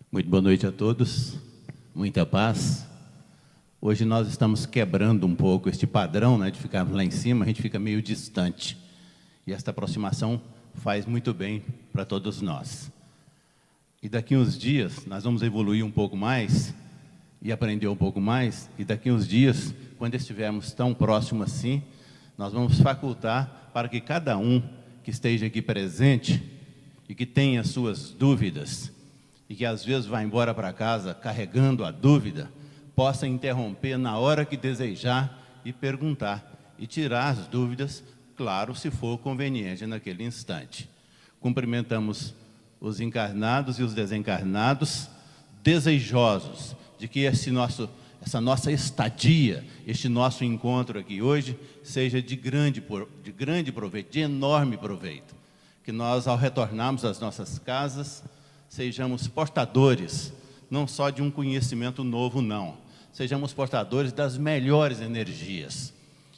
Muito boa noite a todos, muita paz. Hoje nós estamos quebrando um pouco este padrão, né, de ficarmos lá em cima, a gente fica meio distante. E esta aproximação faz muito bem para todos nós. E daqui uns dias nós vamos evoluir um pouco mais e aprender um pouco mais. E daqui uns dias, quando estivermos tão próximos assim, nós vamos facultar para que cada um que esteja aqui presente e que tenha suas dúvidas, e que às vezes vai embora para casa carregando a dúvida, possa interromper na hora que desejar e perguntar, e tirar as dúvidas, claro, se for conveniente naquele instante. Cumprimentamos os encarnados e os desencarnados, desejosos de que essa nossa estadia, este nosso encontro aqui hoje, seja de grande proveito, de enorme proveito. Que nós, ao retornarmos às nossas casas, sejamos portadores, não só de um conhecimento novo, não. Sejamos portadores das melhores energias.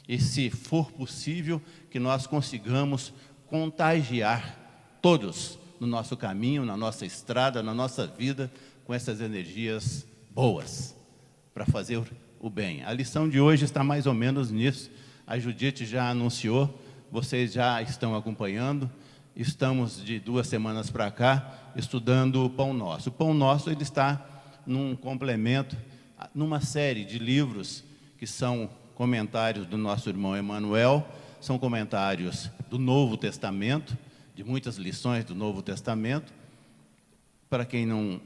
E, se for possível, que nós consigamos contagiar todos no nosso caminho, na nossa estrada, na nossa vida, com essas energias boas, para fazer o bem. A lição de hoje está mais ou menos nisso. A Judite já anunciou, vocês já estão acompanhando. Estamos de 2 semanas para cá estudando o Pão Nosso. O Pão Nosso ele está num complemento, numa série de livros que são comentários do nosso irmão Emmanuel, são comentários do Novo Testamento, de muitas lições do Novo Testamento. Para quem não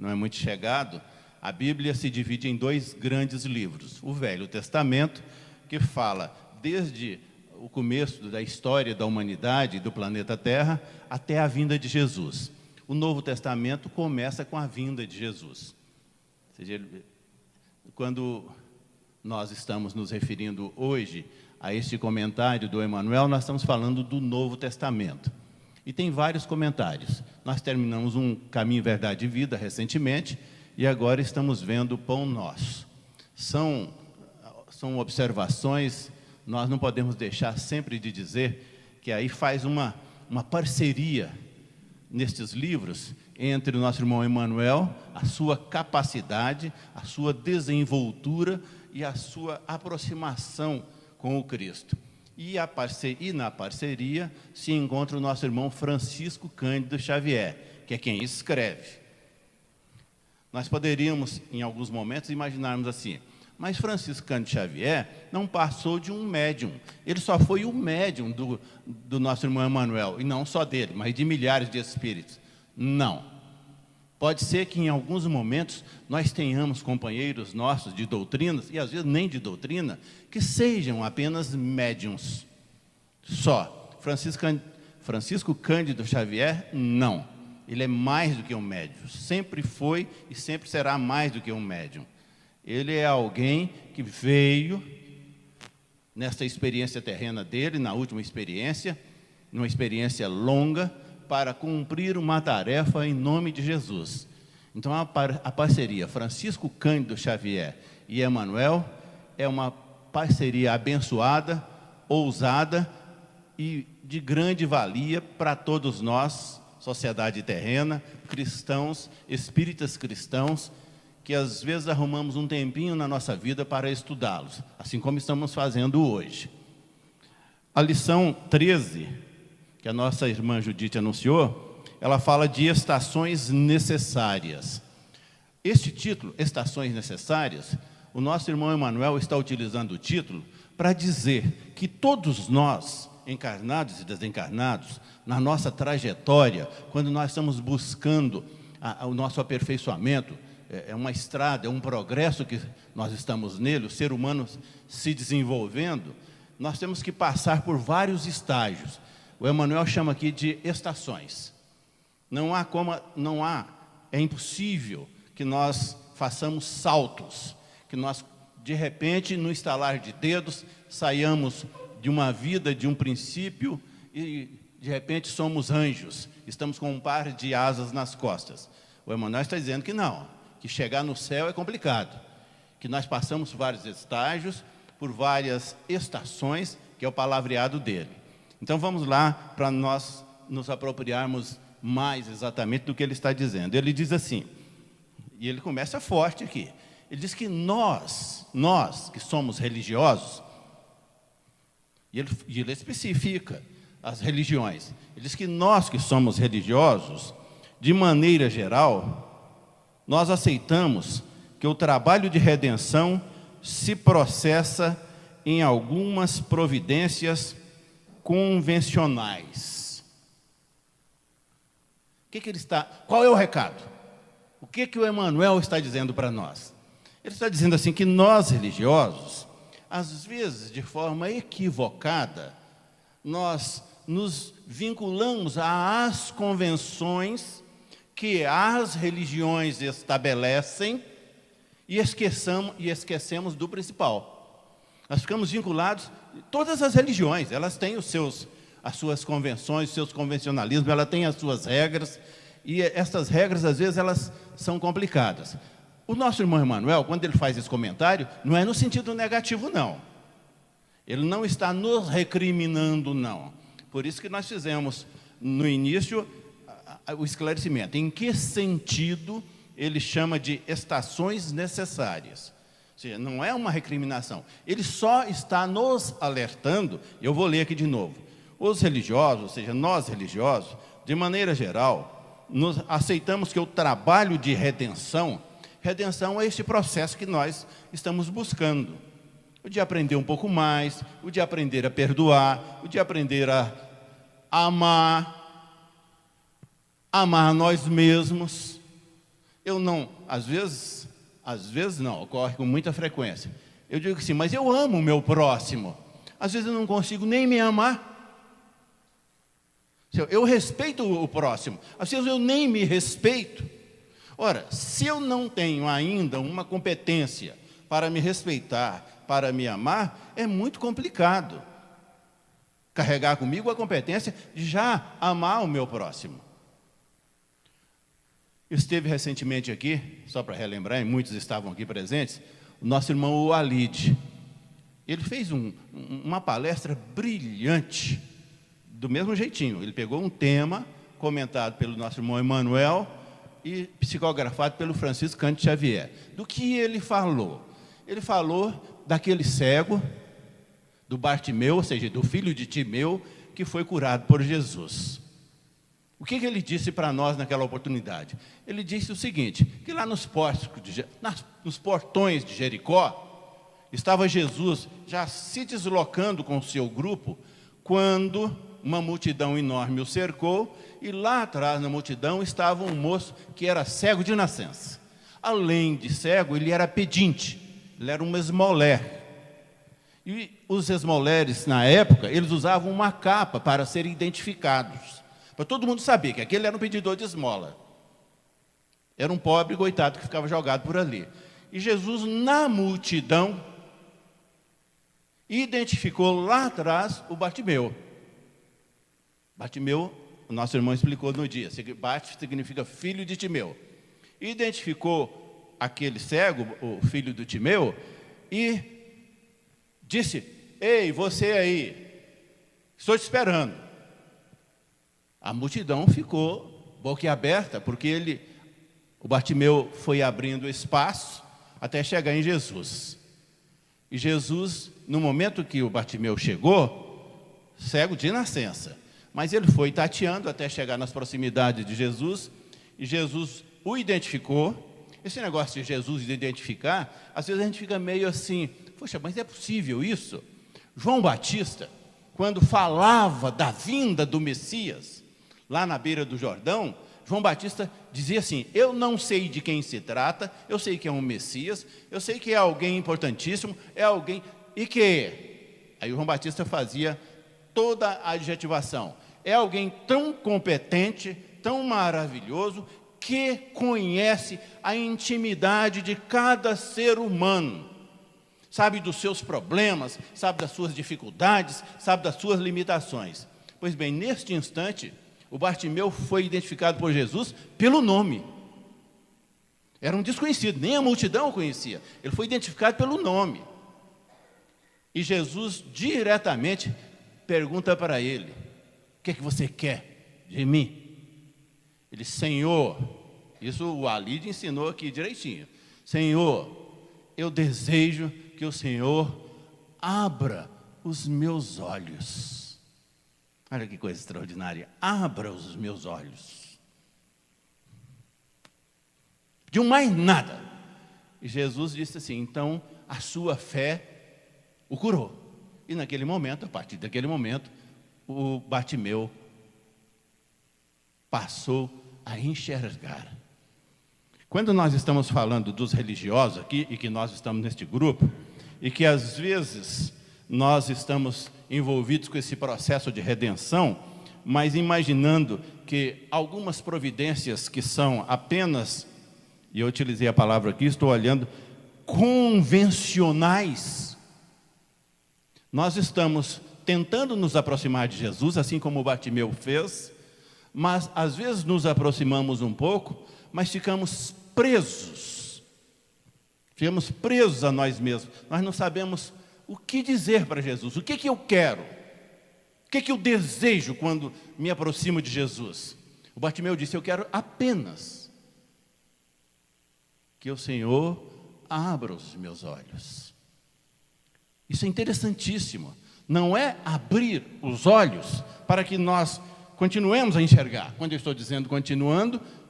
é muito chegado, a Bíblia se divide em 2 grandes livros. O Velho Testamento, que fala desde o começo da história da humanidade e do planeta Terra até a vinda de Jesus. O Novo Testamento começa com a vinda de Jesus. Ou seja, quando nós estamos nos referindo hoje a este comentário do Emmanuel, nós estamos falando do Novo Testamento. E tem vários comentários. Nós terminamos um Caminho, Verdade e Vida recentemente, e agora estamos vendo o Pão Nosso. São observações. Nós não podemos deixar sempre de dizer que aí faz uma parceria nestes livros entre o nosso irmão Emmanuel, a sua capacidade, a sua desenvoltura e a sua aproximação com o Cristo. E na parceria se encontra o nosso irmão Francisco Cândido Xavier, que é quem escreve. Nós poderíamos, em alguns momentos, imaginarmos assim: mas Francisco Cândido Xavier não passou de um médium. Ele só foi o médium do nosso irmão Emmanuel, e não só dele, mas de milhares de espíritos. Não. Pode ser que em alguns momentos nós tenhamos companheiros nossos de doutrinas, e às vezes nem de doutrina, que sejam apenas médiums. Só. Francisco Cândido Xavier, não. Ele é mais do que um médium. Sempre foi e sempre será mais do que um médium. Ele é alguém que veio nessa experiência terrena dele, na última experiência, numa experiência longa, para cumprir uma tarefa em nome de Jesus. Então, a parceria Francisco Cândido Xavier e Emmanuel é uma parceria abençoada, ousada e de grande valia para todos nós, sociedade terrena, cristãos, espíritas cristãos, que às vezes arrumamos um tempinho na nossa vida para estudá-los, assim como estamos fazendo hoje. A lição 13, que a nossa irmã Judite anunciou, ela fala de estações necessárias. Este título, Estações Necessárias, o nosso irmão Emmanuel está utilizando o título para dizer que todos nós, encarnados e desencarnados, na nossa trajetória, quando nós estamos buscando o nosso aperfeiçoamento, é uma estrada, é um progresso que nós estamos nele, o ser humano se desenvolvendo, nós temos que passar por vários estágios. O Emmanuel chama aqui de estações. É impossível que nós façamos saltos, que nós, de repente, no estalar de dedos, saiamos de uma vida, de um princípio, e, de repente, somos anjos, estamos com um par de asas nas costas. O Emmanuel está dizendo que não, que chegar no céu é complicado, que nós passamos por vários estágios, por várias estações, que é o palavreado dele. Então vamos lá para nós nos apropriarmos mais exatamente do que ele está dizendo. Ele diz assim: E ele começa forte aqui. Ele diz que nós que somos religiosos, e ele especifica as religiões. Ele diz que nós que somos religiosos, de maneira geral, nós aceitamos que o trabalho de redenção se processa em algumas providências convencionais. Qual é o recado? O que o Emmanuel está dizendo para nós? Ele está dizendo assim que nós religiosos, às vezes de forma equivocada, nós nos vinculamos às convenções que as religiões estabelecem e esquecemos do principal. Nós ficamos vinculados, todas as religiões, elas têm as suas convenções, os seus convencionalismos, elas têm as suas regras, e essas regras, às vezes, elas são complicadas. O nosso irmão Emmanuel, quando ele faz esse comentário, não é no sentido negativo, não. Ele não está nos recriminando, não. Por isso que nós fizemos, no início, o esclarecimento. Em que sentido ele chama de estações necessárias? Ou seja, não é uma recriminação. Ele só está nos alertando, eu vou ler aqui de novo. Os religiosos, ou seja, nós religiosos, de maneira geral, aceitamos que o trabalho de redenção é este processo que nós estamos buscando. O de aprender um pouco mais, o de aprender a perdoar, o de aprender a amar nós mesmos. Eu não, às vezes não, ocorre com muita frequência. Eu digo assim, mas eu amo o meu próximo. Às vezes eu não consigo nem me amar. Eu respeito o próximo, às vezes eu nem me respeito. Ora, se eu não tenho ainda uma competência para me respeitar, para me amar, é muito complicado carregar comigo a competência de já amar o meu próximo. Esteve recentemente aqui, só para relembrar, e muitos estavam aqui presentes, o nosso irmão Walid. Ele fez uma palestra brilhante, do mesmo jeitinho. Ele pegou um tema comentado pelo nosso irmão Emmanuel e psicografado pelo Francisco Cândido Xavier. Do que ele falou? Ele falou daquele cego, do Bartimeu, ou seja, do filho de Timeu, que foi curado por Jesus. O que ele disse para nós naquela oportunidade? Ele disse o seguinte, que lá nos portões de Jericó, estava Jesus já se deslocando com o seu grupo, quando uma multidão enorme o cercou, e lá atrás na multidão estava um moço que era cego de nascença. Além de cego, ele era pedinte, ele era um esmoler. E os esmoleres, na época, eles usavam uma capa para serem identificados, para todo mundo saber que aquele era um pedidor de esmola. Era um pobre coitado que ficava jogado por ali. E Jesus, na multidão, identificou lá atrás o Bartimeu. Bartimeu, o nosso irmão explicou no dia, Bart significa filho de Timeu. Identificou aquele cego, o filho de Timeu, e disse, ei, você aí, estou te esperando. A multidão ficou boquiaberta, porque o Bartimeu foi abrindo espaço até chegar em Jesus. E Jesus, no momento que o Bartimeu chegou, cego de nascença, mas ele foi tateando até chegar nas proximidades de Jesus, e Jesus o identificou. Esse negócio de Jesus identificar, às vezes a gente fica meio assim, poxa, mas é possível isso? João Batista, quando falava da vinda do Messias, lá na beira do Jordão, João Batista dizia assim, eu não sei de quem se trata, eu sei que é um Messias, eu sei que é alguém importantíssimo, é alguém, e que? Aí o João Batista fazia toda a adjetivação, é alguém tão competente, tão maravilhoso, que conhece a intimidade de cada ser humano, sabe dos seus problemas, sabe das suas dificuldades, sabe das suas limitações. Pois bem, neste instante, o Bartimeu foi identificado por Jesus pelo nome. Era um desconhecido, nem a multidão o conhecia. Ele foi identificado pelo nome. E Jesus diretamente pergunta para ele, o que é que você quer de mim? Ele disse, Senhor, Isso o Alide ensinou aqui direitinho. Senhor, eu desejo que o Senhor abra os meus olhos. Olha que coisa extraordinária. Abra os meus olhos. De mais nada. E Jesus disse assim, então a sua fé o curou. E naquele momento, a partir daquele momento, o Bartimeu passou a enxergar. Quando nós estamos falando dos religiosos aqui, e que nós estamos neste grupo, e que às vezes nós estamos envolvidos com esse processo de redenção, mas imaginando que algumas providências que são apenas, e eu utilizei a palavra aqui, estou olhando, convencionais, nós estamos tentando nos aproximar de Jesus, assim como o Bartimeu fez, mas às vezes nos aproximamos um pouco, mas ficamos presos a nós mesmos. Nós não sabemos o que dizer para Jesus, o que eu quero, o que eu desejo quando me aproximo de Jesus. O Bartimeu disse, eu quero apenas que o Senhor abra os meus olhos. Isso é interessantíssimo. Não é abrir os olhos para que nós continuemos a enxergar. Quando eu estou dizendo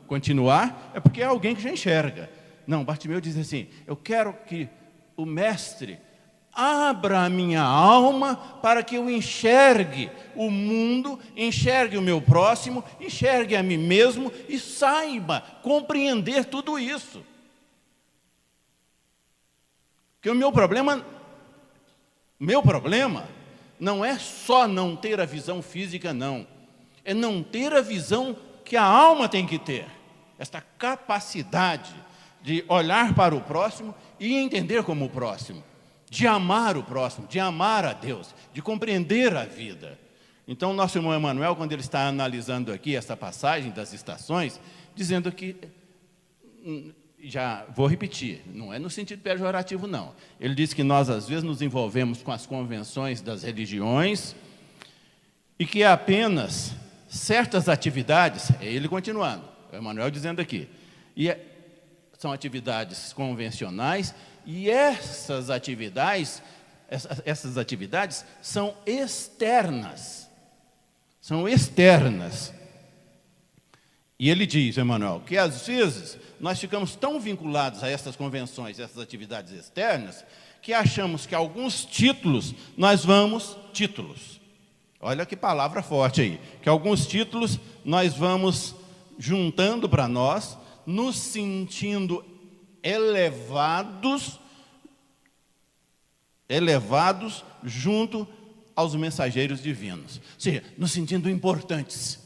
continuar, é porque é alguém que já enxerga. Não, Bartimeu diz assim, eu quero que o mestre abra a minha alma para que eu enxergue o mundo, enxergue o meu próximo, enxergue a mim mesmo e saiba compreender tudo isso. Porque o meu problema não é só não ter a visão física, não. É não ter a visão que a alma tem que ter. Esta capacidade de olhar para o próximo e entender como o próximo. De amar o próximo, de amar a Deus, de compreender a vida. Então, nosso irmão Emanuel, quando ele está analisando aqui essa passagem das estações, dizendo que, já vou repetir, não é no sentido pejorativo, não. Ele diz que nós, às vezes, nos envolvemos com as convenções das religiões e que apenas certas atividades, é ele continuando, o Emanuel dizendo aqui, são atividades convencionais e essas atividades são externas. São externas. E ele diz, Emanuel, que às vezes nós ficamos tão vinculados a essas convenções, essas atividades externas, que achamos que alguns títulos, olha que palavra forte aí, que alguns títulos nós vamos juntando para nós, nos sentindo elevados junto aos mensageiros divinos. Ou seja, nos sentindo importantes.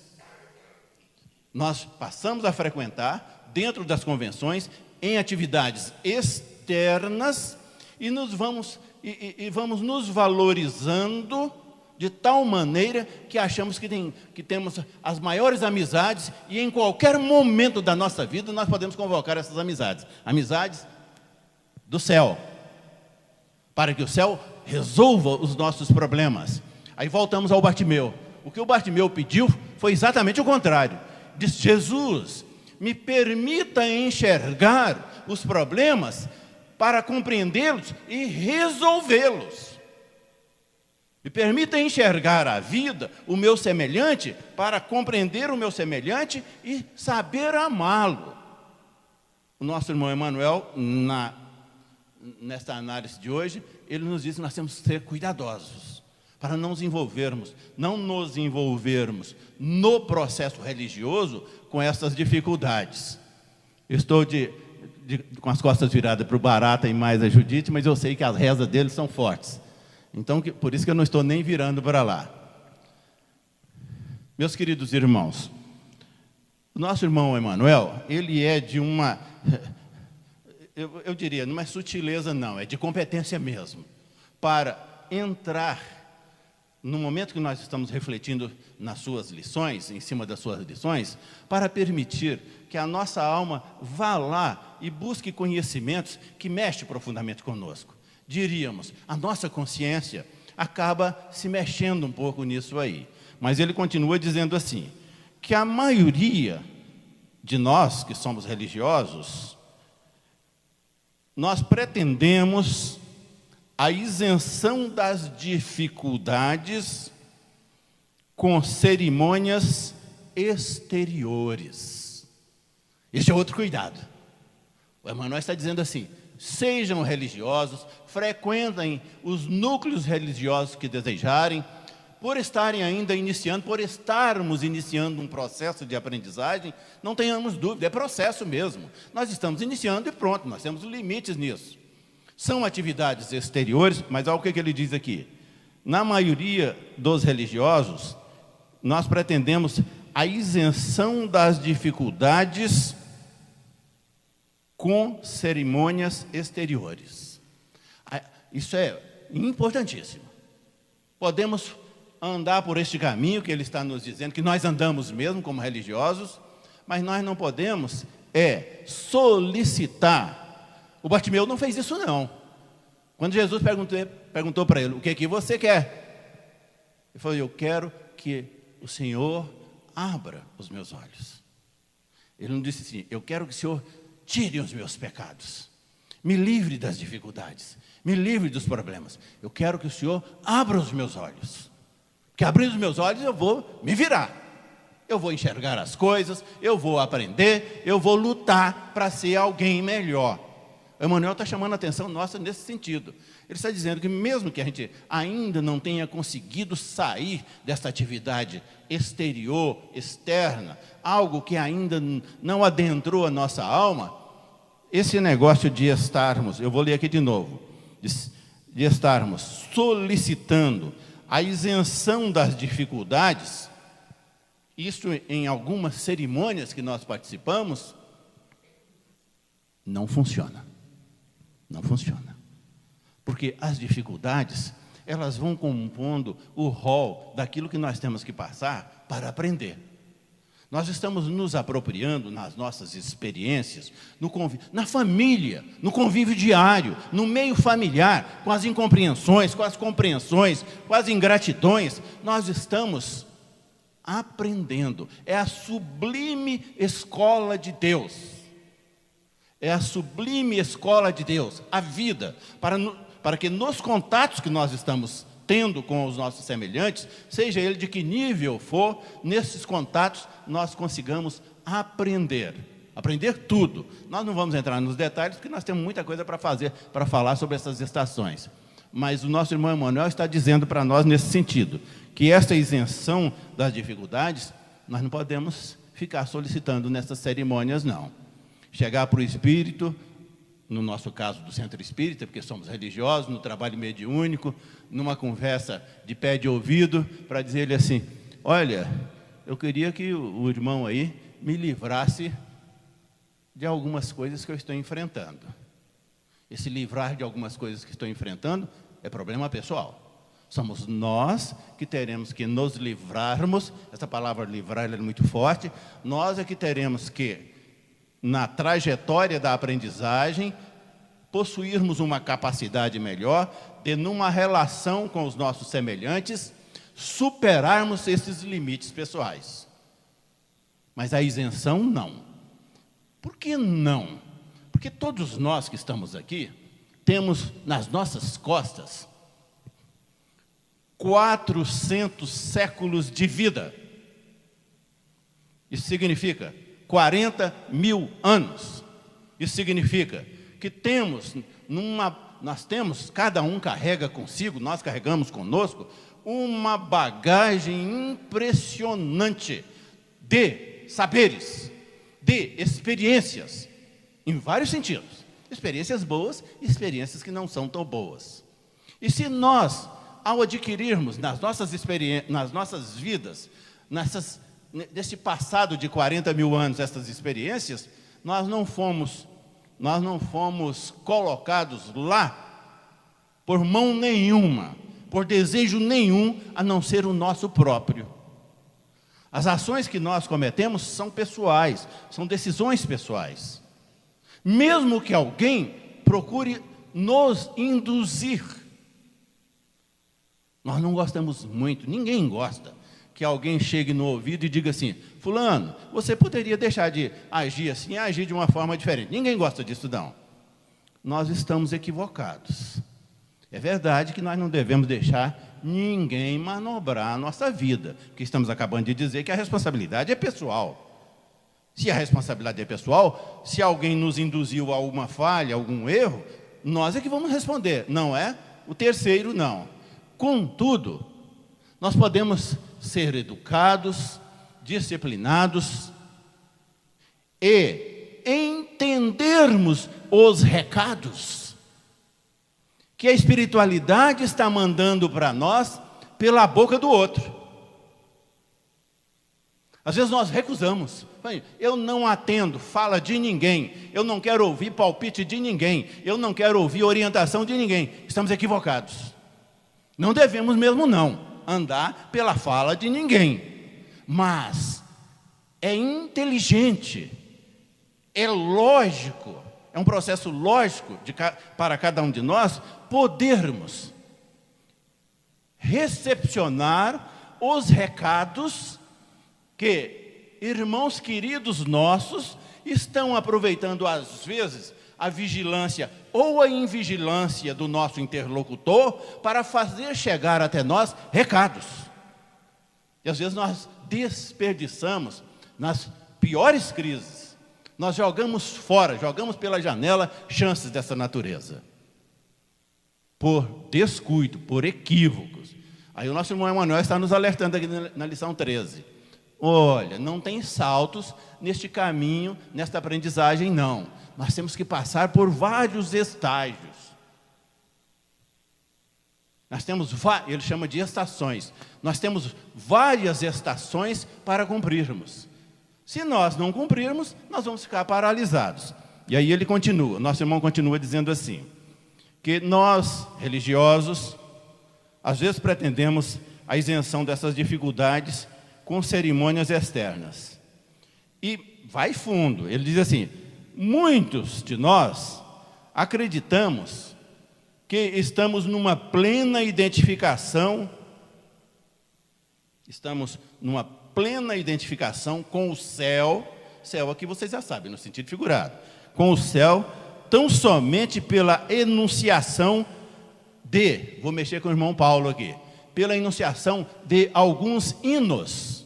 Nós passamos a frequentar, dentro das convenções, em atividades externas, e vamos nos valorizando de tal maneira que achamos que temos as maiores amizades e em qualquer momento da nossa vida nós podemos convocar essas amizades. Amizades do céu. Para que o céu resolva os nossos problemas. Aí voltamos ao Bartimeu. O que o Bartimeu pediu foi exatamente o contrário. Diz, Jesus, me permita enxergar os problemas para compreendê-los e resolvê-los. Me permita enxergar a vida, o meu semelhante, para compreender o meu semelhante e saber amá-lo. O nosso irmão Emanuel, nesta análise de hoje, ele nos diz que nós temos que ser cuidadosos para não nos envolvermos no processo religioso com essas dificuldades. Eu estou com as costas viradas para o Barata e mais a Judite, mas eu sei que as rezas deles são fortes. Então, por isso que eu não estou nem virando para lá. Meus queridos irmãos, o nosso irmão Emanuel, ele é de uma, eu diria, não é sutileza não, é de competência mesmo, para entrar, no momento que nós estamos refletindo nas suas lições, em cima das suas lições, para permitir que a nossa alma vá lá e busque conhecimentos que mexem profundamente conosco. Diríamos, a nossa consciência acaba se mexendo um pouco nisso aí. Mas ele continua dizendo assim, que a maioria de nós que somos religiosos, nós pretendemos a isenção das dificuldades com cerimônias exteriores. Esse é outro cuidado. O Emmanuel está dizendo assim: sejam religiosos, frequentem os núcleos religiosos que desejarem, por estarem ainda iniciando, por estarmos iniciando um processo de aprendizagem, não tenhamos dúvida, é processo mesmo. Nós estamos iniciando e pronto, nós temos limites nisso. São atividades exteriores, mas olha o que ele diz aqui. Na maioria dos religiosos, nós pretendemos a isenção das dificuldades com cerimônias exteriores. Isso é importantíssimo. Podemos andar por este caminho que ele está nos dizendo, que nós andamos mesmo como religiosos, mas nós não podemos solicitar. O Bartimeu não fez isso não. Quando Jesus perguntou para ele: o que você quer? Ele falou: eu quero que o Senhor abra os meus olhos. Ele não disse assim: eu quero que o Senhor tire os meus pecados, me livre das dificuldades, me livre dos problemas. Eu quero que o Senhor abra os meus olhos, porque abrindo os meus olhos eu vou me virar, eu vou enxergar as coisas, eu vou aprender, eu vou lutar para ser alguém melhor. O Emmanuel está chamando a atenção nossa nesse sentido. Ele está dizendo que mesmo que a gente ainda não tenha conseguido sair dessa atividade exterior, externa, algo que ainda não adentrou a nossa alma, esse negócio de estarmos, eu vou ler aqui de novo, de estarmos solicitando a isenção das dificuldades, isso em algumas cerimônias que nós participamos, não funciona. Não funciona. Porque as dificuldades, elas vão compondo o rol daquilo que nós temos que passar para aprender. Nós estamos nos apropriando nas nossas experiências, na família, no convívio diário, no meio familiar, com as incompreensões, com as compreensões, com as ingratidões. Nós estamos aprendendo. É a sublime escola de Deus. É a sublime escola de Deus, a vida, para que nos contatos que nós estamos tendo com os nossos semelhantes, seja ele de que nível for, nesses contatos nós consigamos aprender tudo. Nós não vamos entrar nos detalhes, porque nós temos muita coisa para falar sobre essas estações. Mas o nosso irmão Emmanuel está dizendo para nós nesse sentido, que esta isenção das dificuldades, nós não podemos ficar solicitando nessas cerimônias, não. Chegar para o espírito, no nosso caso do centro espírita, porque somos religiosos, no trabalho mediúnico, numa conversa de pé de ouvido, para dizer-lhe assim: olha, eu queria que o irmão aí me livrasse de algumas coisas que eu estou enfrentando. Esse livrar de algumas coisas que estou enfrentando é problema pessoal. Somos nós que teremos que nos livrarmos. Essa palavra livrar é muito forte. Nós é que teremos que, na trajetória da aprendizagem, possuirmos uma capacidade melhor de, numa relação com os nossos semelhantes, superarmos esses limites pessoais. Mas a isenção, não. Por que não? Porque todos nós que estamos aqui temos nas nossas costas 400 séculos de vida. Isso significa 40 mil anos. Isso significa que nós temos, cada um carrega consigo, nós carregamos conosco, uma bagagem impressionante de saberes, de experiências, em vários sentidos. Experiências boas e experiências que não são tão boas. E se nós, ao adquirirmos nas nossas vidas, nesse passado de 40 mil anos, essas experiências, nós não fomos colocados lá por mão nenhuma, por desejo nenhum, a não ser o nosso próprio. As ações que nós cometemos são pessoais, são decisões pessoais. Mesmo que alguém procure nos induzir, nós não gostamos muito, ninguém gosta que alguém chegue no ouvido e diga assim: fulano, você poderia deixar de agir assim e agir de uma forma diferente. Ninguém gosta disso, não. Nós estamos equivocados. É verdade que nós não devemos deixar ninguém manobrar a nossa vida, porque estamos acabando de dizer que a responsabilidade é pessoal. Se a responsabilidade é pessoal, se alguém nos induziu a alguma falha, algum erro, nós é que vamos responder, não é o terceiro, não. Contudo, nós podemos ser educados, disciplinados e entendermos os recados que a espiritualidade está mandando para nós pela boca do outro. Às vezes nós recusamos. Eu não atendo fala de ninguém. Eu não quero ouvir palpite de ninguém. Eu não quero ouvir orientação de ninguém. Estamos equivocados. Não devemos mesmo não andar pela fala de ninguém. Mas é inteligente, é lógico, é um processo lógico para cada um de nós podermos recepcionar os recados que irmãos queridos nossos estão aproveitando, às vezes, a vigilância ou a invigilância do nosso interlocutor para fazer chegar até nós recados. E às vezes nós desperdiçamos nas piores crises. Nós jogamos fora, jogamos pela janela chances dessa natureza. Por descuido, por equívocos. Aí o nosso irmão Emanuel está nos alertando aqui na lição 13. Olha, não tem saltos neste caminho, nesta aprendizagem, não. Nós temos que passar por vários estágios. Nós temos, ele chama de estações. Nós temos várias estações para cumprirmos. Se nós não cumprirmos, nós vamos ficar paralisados. E aí ele continua, nosso irmão continua dizendo assim, que nós, religiosos, às vezes pretendemos a isenção dessas dificuldades com cerimônias externas. E vai fundo, ele diz assim, muitos de nós acreditamos que estamos numa plena identificação, com o céu, céu aqui vocês já sabem, no sentido figurado, com o céu, tão somente pela enunciação de, vou mexer com o irmão Paulo aqui, pela enunciação de alguns hinos,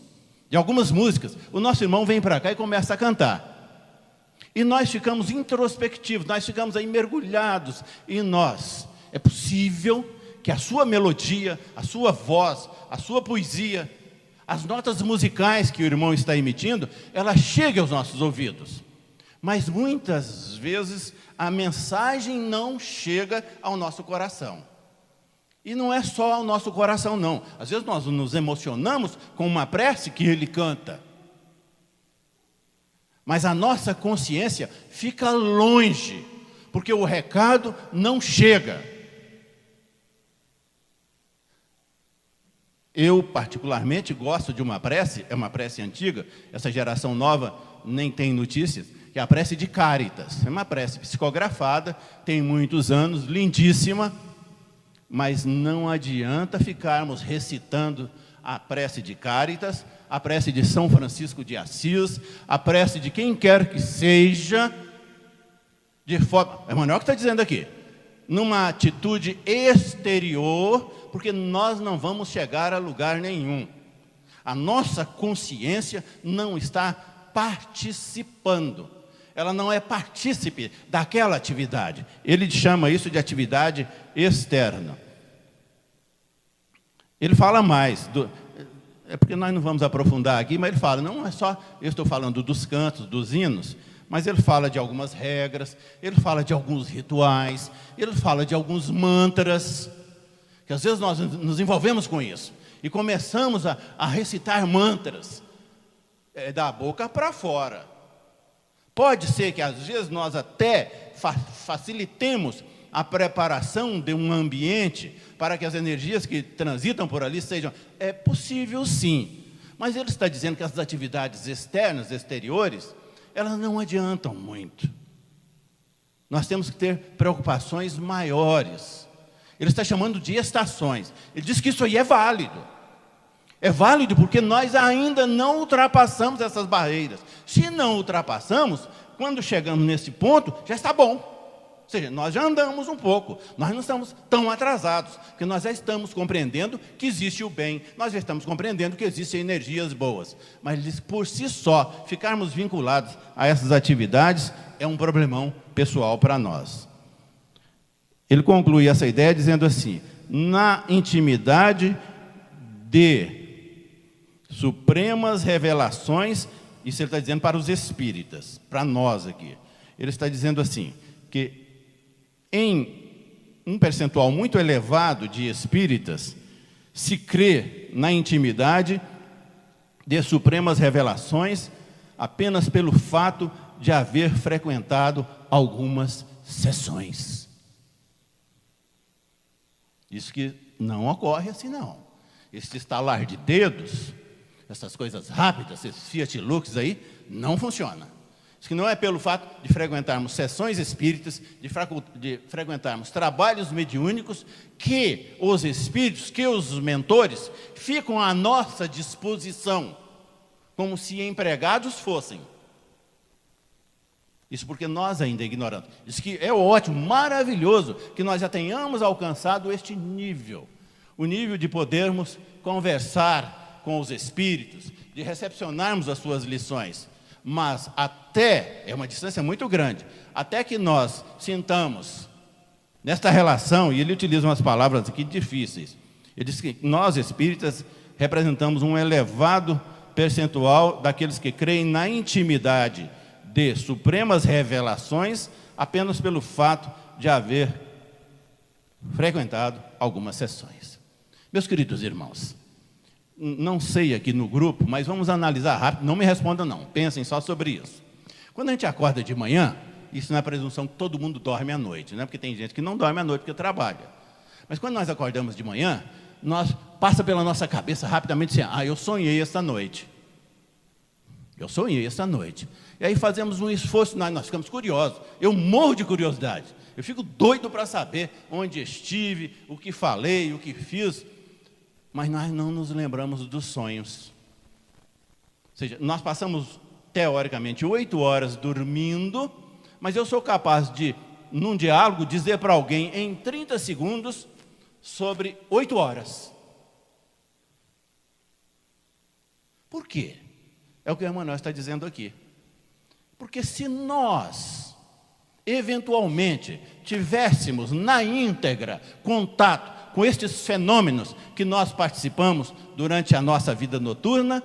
de algumas músicas. O nosso irmão vem para cá e começa a cantar. E nós ficamos introspectivos, nós ficamos aí mergulhados em nós. É possível que a sua melodia, a sua voz, a sua poesia, as notas musicais que o irmão está emitindo, ela chegue aos nossos ouvidos. Mas muitas vezes a mensagem não chega ao nosso coração. E não é só ao nosso coração, não. Às vezes nós nos emocionamos com uma prece que ele canta. Mas a nossa consciência fica longe, porque o recado não chega. Eu, particularmente, gosto de uma prece, é uma prece antiga, essa geração nova nem tem notícias, que é a prece de Cáritas. É uma prece psicografada, tem muitos anos, lindíssima, mas não adianta ficarmos recitando a prece de Cáritas, a prece de São Francisco de Assis, a prece de quem quer que seja, de forma, Emanuel que está dizendo aqui, numa atitude exterior, porque nós não vamos chegar a lugar nenhum. A nossa consciência não está participando. Ela não é partícipe daquela atividade. Ele chama isso de atividade externa. Ele fala mais, é porque nós não vamos aprofundar aqui, mas ele fala, não é só, eu estou falando dos cantos, dos hinos, mas ele fala de algumas regras, ele fala de alguns rituais, ele fala de alguns mantras, que às vezes nós nos envolvemos com isso, e começamos a recitar mantras, da boca para fora. Pode ser que às vezes nós até facilitemos a preparação de um ambiente para que as energias que transitam por ali sejam... É possível sim, mas ele está dizendo que as atividades externas, exteriores, elas não adiantam muito. Nós temos que ter preocupações maiores. Ele está chamando de estações. Ele diz que isso aí é válido. É válido porque nós ainda não ultrapassamos essas barreiras. Se não ultrapassamos, quando chegamos nesse ponto, já está bom. Ou seja, nós já andamos um pouco, nós não estamos tão atrasados, porque nós já estamos compreendendo que existe o bem, nós já estamos compreendendo que existem energias boas. Mas por si só, ficarmos vinculados a essas atividades é um problemão pessoal para nós. Ele conclui essa ideia dizendo assim: na intimidade de supremas revelações, isso ele está dizendo para os espíritas, para nós aqui. Ele está dizendo assim, que em um percentual muito elevado de espíritas, se crê na intimidade de supremas revelações apenas pelo fato de haver frequentado algumas sessões. Isso que não ocorre assim, não. Esse estalar de dedos, essas coisas rápidas, esses Fiat Lux aí, não funciona. Isso que não é pelo fato de frequentarmos sessões espíritas, de frequentarmos trabalhos mediúnicos, que os espíritos, que os mentores, ficam à nossa disposição, como se empregados fossem. Isso porque nós ainda ignoramos. Isso que é ótimo, maravilhoso, que nós já tenhamos alcançado este nível. O nível de podermos conversar com os espíritos, de recepcionarmos as suas lições. Mas até, é uma distância muito grande, até que nós sintamos nesta relação, e ele utiliza umas palavras aqui difíceis. Ele diz que nós espíritas representamos um elevado percentual daqueles que creem na intimidade de supremas revelações apenas pelo fato de haver frequentado algumas sessões. Meus queridos irmãos, não sei aqui no grupo, mas vamos analisar rápido, não me respondam não, pensem só sobre isso. Quando a gente acorda de manhã, isso não é presunção que todo mundo dorme à noite, né? Porque tem gente que não dorme à noite porque trabalha. Mas quando nós acordamos de manhã, passa pela nossa cabeça rapidamente assim, eu sonhei esta noite. Eu sonhei esta noite. E aí fazemos um esforço, nós ficamos curiosos. Eu morro de curiosidade. Eu fico doido para saber onde estive, o que falei, o que fiz. Mas nós não nos lembramos dos sonhos. Ou seja, nós passamos, teoricamente, 8 horas dormindo, mas eu sou capaz de, num diálogo, dizer para alguém em 30 segundos sobre 8 horas. Por quê? É o que o Emmanuel está dizendo aqui. Porque se nós, eventualmente, tivéssemos na íntegra contato com estes fenômenos que nós participamos durante a nossa vida noturna,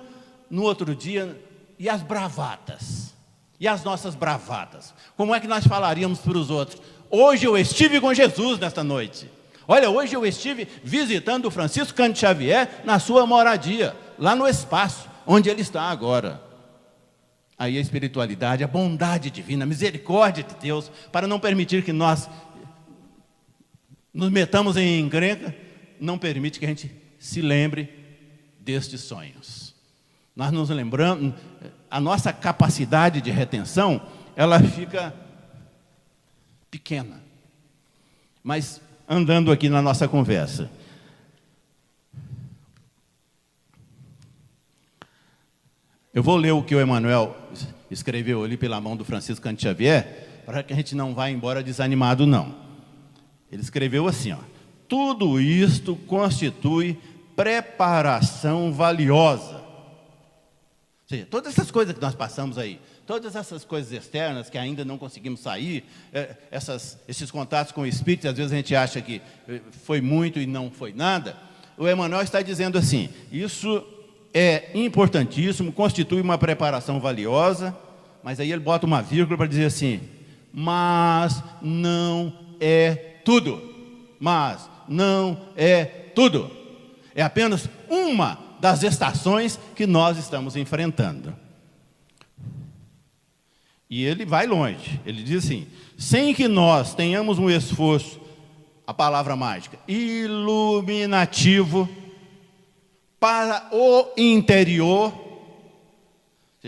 no outro dia, e as bravatas, e as nossas bravatas, como é que nós falaríamos para os outros? Hoje eu estive com Jesus nesta noite. Olha, hoje eu estive visitando o Francisco Cândido Xavier na sua moradia, lá no espaço, onde ele está agora. Aí a espiritualidade, a bondade divina, a misericórdia de Deus, para não permitir que nós nos metamos em encrenca, não permite que a gente se lembre destes sonhos. Nós nos lembramos, a nossa capacidade de retenção, ela fica pequena. Mas, andando aqui na nossa conversa, eu vou ler o que o Emmanuel escreveu ali pela mão do Francisco Cândido Xavier, para que a gente não vá embora desanimado, não. Ele escreveu assim, tudo isto constitui preparação valiosa. Ou seja, todas essas coisas que nós passamos aí, todas essas coisas externas que ainda não conseguimos sair, esses contatos com o Espírito, às vezes a gente acha que foi muito e não foi nada, o Emmanuel está dizendo assim, isso é importantíssimo, constitui uma preparação valiosa, mas aí ele bota uma vírgula para dizer assim, mas não é tudo, mas não é tudo. É apenas uma das estações que nós estamos enfrentando. E ele vai longe, ele diz assim, sem que nós tenhamos um esforço, a palavra mágica, iluminativo, para o interior,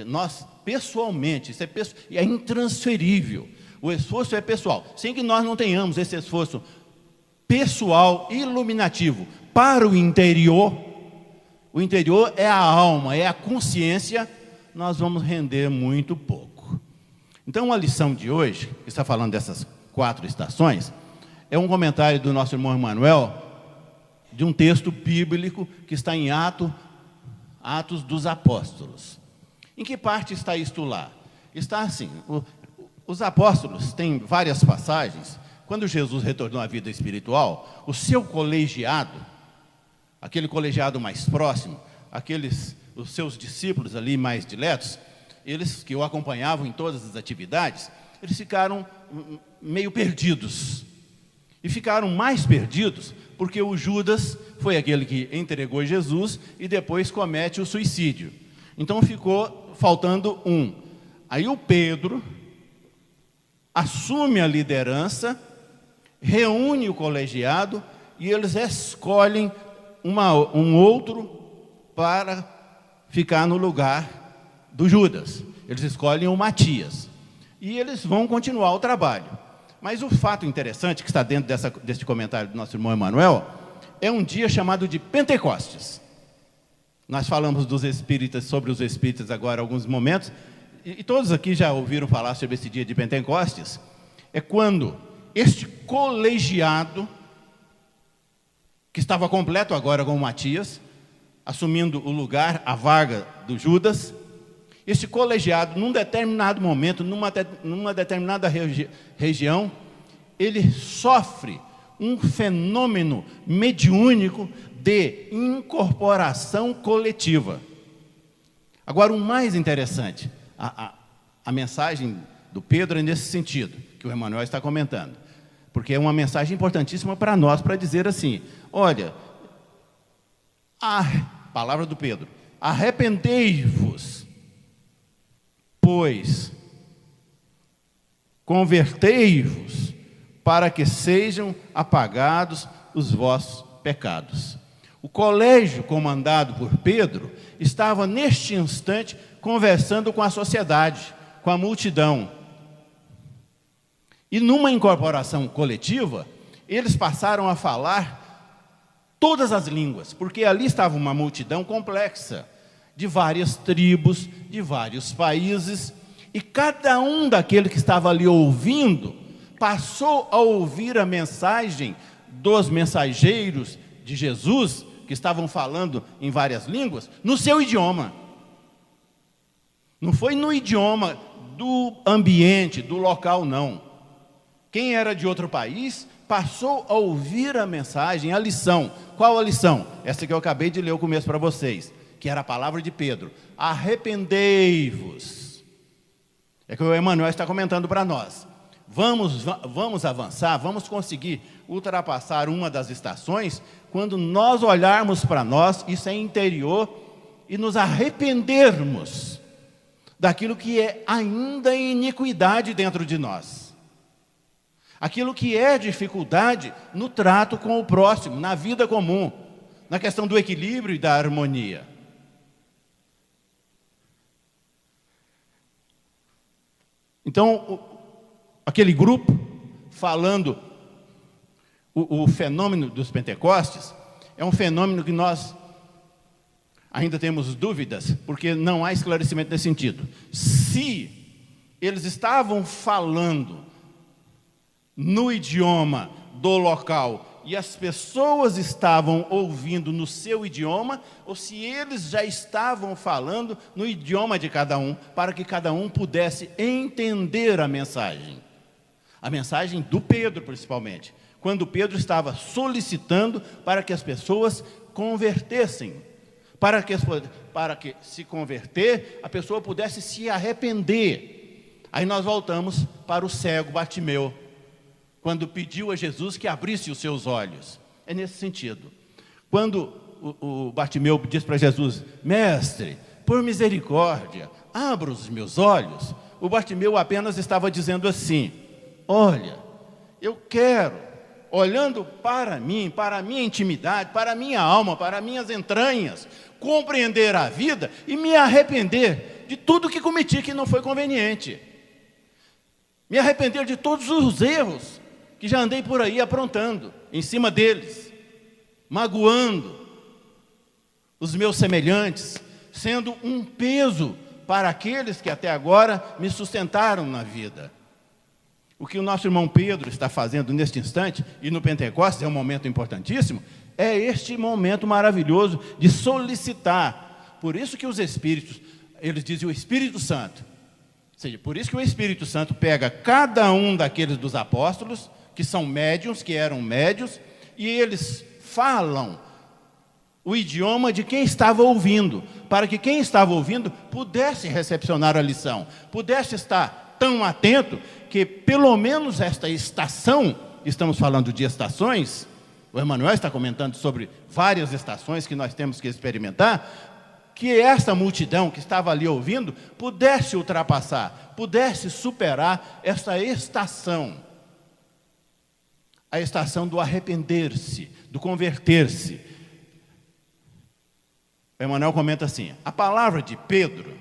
nós pessoalmente, isso é intransferível. O esforço é pessoal. Sem que nós não tenhamos esse esforço pessoal, iluminativo, para o interior, o interior é a alma, é a consciência, nós vamos render muito pouco. Então, a lição de hoje, que está falando dessas 4 estações, é um comentário do nosso irmão Emanuel, de um texto bíblico que está em Atos dos Apóstolos. Em que parte está isto lá? Está assim, os apóstolos têm várias passagens. Quando Jesus retornou à vida espiritual, o seu colegiado, aquele colegiado mais próximo, os seus discípulos ali mais diletos, eles que o acompanhavam em todas as atividades, eles ficaram meio perdidos. E ficaram mais perdidos porque o Judas foi aquele que entregou Jesus e depois comete o suicídio. Então ficou faltando um. Aí o Pedro assume a liderança, reúne o colegiado e eles escolhem um outro para ficar no lugar do Judas. Eles escolhem o Matias. E eles vão continuar o trabalho. Mas o fato interessante que está dentro deste comentário do nosso irmão Emanuel é um dia chamado de Pentecostes. Nós falamos dos espíritas, sobre os espíritas agora em alguns momentos, e todos aqui já ouviram falar sobre esse dia de Pentecostes. É quando este colegiado, que estava completo agora com o Matias, assumindo o lugar, a vaga do Judas, este colegiado, num determinado momento, numa determinada região, ele sofre um fenômeno mediúnico de incorporação coletiva. Agora, o mais interessante, a mensagem do Pedro é nesse sentido, que o Emanuel está comentando, porque é uma mensagem importantíssima para nós, para dizer assim, olha, a palavra do Pedro, arrependei-vos, pois convertei-vos para que sejam apagados os vossos pecados. O colégio comandado por Pedro estava neste instante conversando com a sociedade, com a multidão. E numa incorporação coletiva, eles passaram a falar todas as línguas, porque ali estava uma multidão complexa, de várias tribos, de vários países, e cada um daqueles que estava ali ouvindo, passou a ouvir a mensagem dos mensageiros de Jesus, que estavam falando em várias línguas, no seu idioma. Não foi no idioma do ambiente, do local, não. Quem era de outro país, passou a ouvir a mensagem, a lição. Qual a lição? Essa que eu acabei de ler o começo para vocês, que era a palavra de Pedro. Arrependei-vos. É que o Emanuel está comentando para nós. Vamos avançar, vamos conseguir ultrapassar uma das estações, quando nós olharmos para nós, isso é interior, e nos arrependermos daquilo que é ainda iniquidade dentro de nós. Aquilo que é dificuldade no trato com o próximo, na vida comum, na questão do equilíbrio e da harmonia. Então, aquele grupo, falando o fenômeno dos Pentecostes, é um fenômeno que nós ainda temos dúvidas, porque não há esclarecimento nesse sentido. Se eles estavam falando no idioma do local e as pessoas estavam ouvindo no seu idioma, ou se eles já estavam falando no idioma de cada um, para que cada um pudesse entender a mensagem do Pedro principalmente, quando Pedro estava solicitando para que as pessoas convertessem, para que se converter, a pessoa pudesse se arrepender. Aí nós voltamos para o cego Bartimeu, quando pediu a Jesus que abrisse os seus olhos. É nesse sentido. Quando o Bartimeu diz para Jesus, mestre, por misericórdia, abra os meus olhos, o Bartimeu apenas estava dizendo assim, olha, eu quero, olhando para mim, para a minha intimidade, para a minha alma, para minhas entranhas, compreender a vida e me arrepender de tudo que cometi que não foi conveniente. Me arrepender de todos os erros que já andei por aí aprontando, em cima deles, magoando, os meus semelhantes, sendo um peso para aqueles que até agora me sustentaram na vida. O que o nosso irmão Pedro está fazendo neste instante, e no Pentecostes é um momento importantíssimo, é este momento maravilhoso de solicitar. Por isso que os Espíritos, eles dizem o Espírito Santo. Ou seja, por isso que o Espírito Santo pega cada um daqueles dos apóstolos, que são médiuns, que eram médiuns, e eles falam o idioma de quem estava ouvindo, para que quem estava ouvindo pudesse recepcionar a lição, pudesse estar tão atento que pelo menos esta estação, estamos falando de estações, o Emmanuel está comentando sobre várias estações que nós temos que experimentar, que esta multidão que estava ali ouvindo pudesse ultrapassar, pudesse superar esta estação, a estação do arrepender-se, do converter-se. O Emmanuel comenta assim: a palavra de Pedro,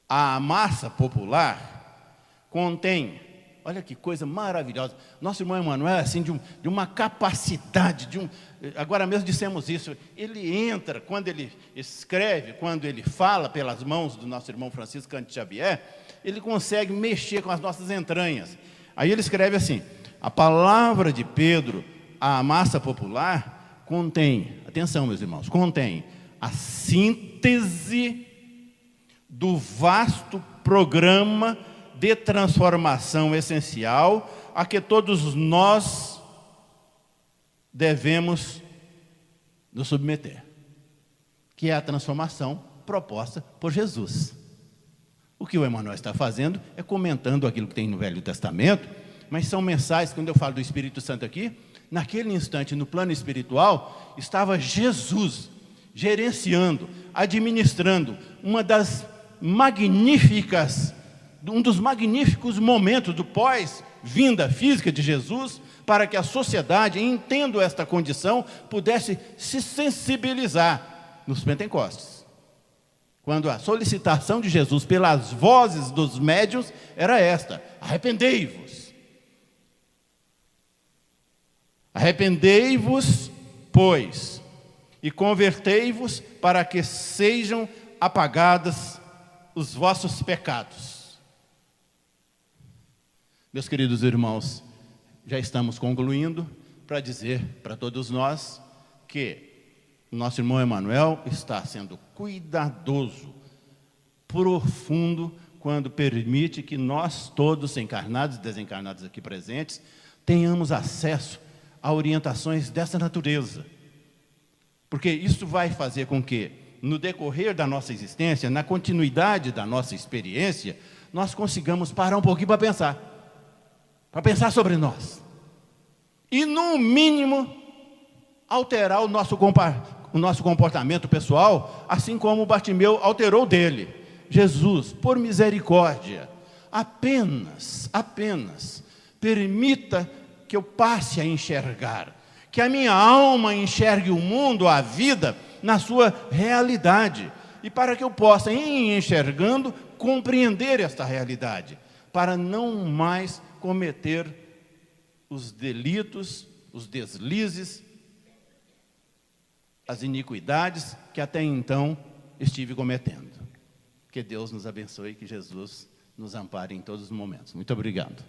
a massa popular, contém, olha que coisa maravilhosa, nosso irmão Emmanuel é assim de uma capacidade, agora mesmo dissemos isso, ele entra, quando ele escreve, quando ele fala pelas mãos do nosso irmão Francisco Cândido Xavier, ele consegue mexer com as nossas entranhas. Aí ele escreve assim: a palavra de Pedro, a massa popular, contém, atenção meus irmãos, contém a síntese do vasto programa de transformação essencial a que todos nós devemos nos submeter, que é a transformação proposta por Jesus. O que o Emmanuel está fazendo é comentando aquilo que tem no Velho Testamento, mas são mensagens, quando eu falo do Espírito Santo aqui, naquele instante, no plano espiritual, estava Jesus gerenciando, administrando um dos magníficos momentos do pós-vinda física de Jesus, para que a sociedade, entendendo esta condição, pudesse se sensibilizar nos Pentecostes. Quando a solicitação de Jesus pelas vozes dos médiuns era esta: arrependei-vos. Arrependei-vos, pois, e convertei-vos para que sejam apagados os vossos pecados. Meus queridos irmãos, já estamos concluindo para dizer para todos nós que o nosso irmão Emmanuel está sendo cuidadoso, profundo, quando permite que nós todos, encarnados e desencarnados aqui presentes, tenhamos acesso a orientações dessa natureza. Porque isso vai fazer com que, no decorrer da nossa existência, na continuidade da nossa experiência, nós consigamos parar um pouquinho para pensar sobre nós. E, no mínimo, alterar o nosso comportamento pessoal, assim como o Bartimeu alterou dele. Jesus, por misericórdia, apenas permita que eu passe a enxergar, que a minha alma enxergue o mundo, a vida, na sua realidade, e para que eu possa, em enxergando, compreender esta realidade, para não mais cometer os delitos, os deslizes, as iniquidades que até então estive cometendo. Que Deus nos abençoe e que Jesus nos ampare em todos os momentos. Muito obrigado.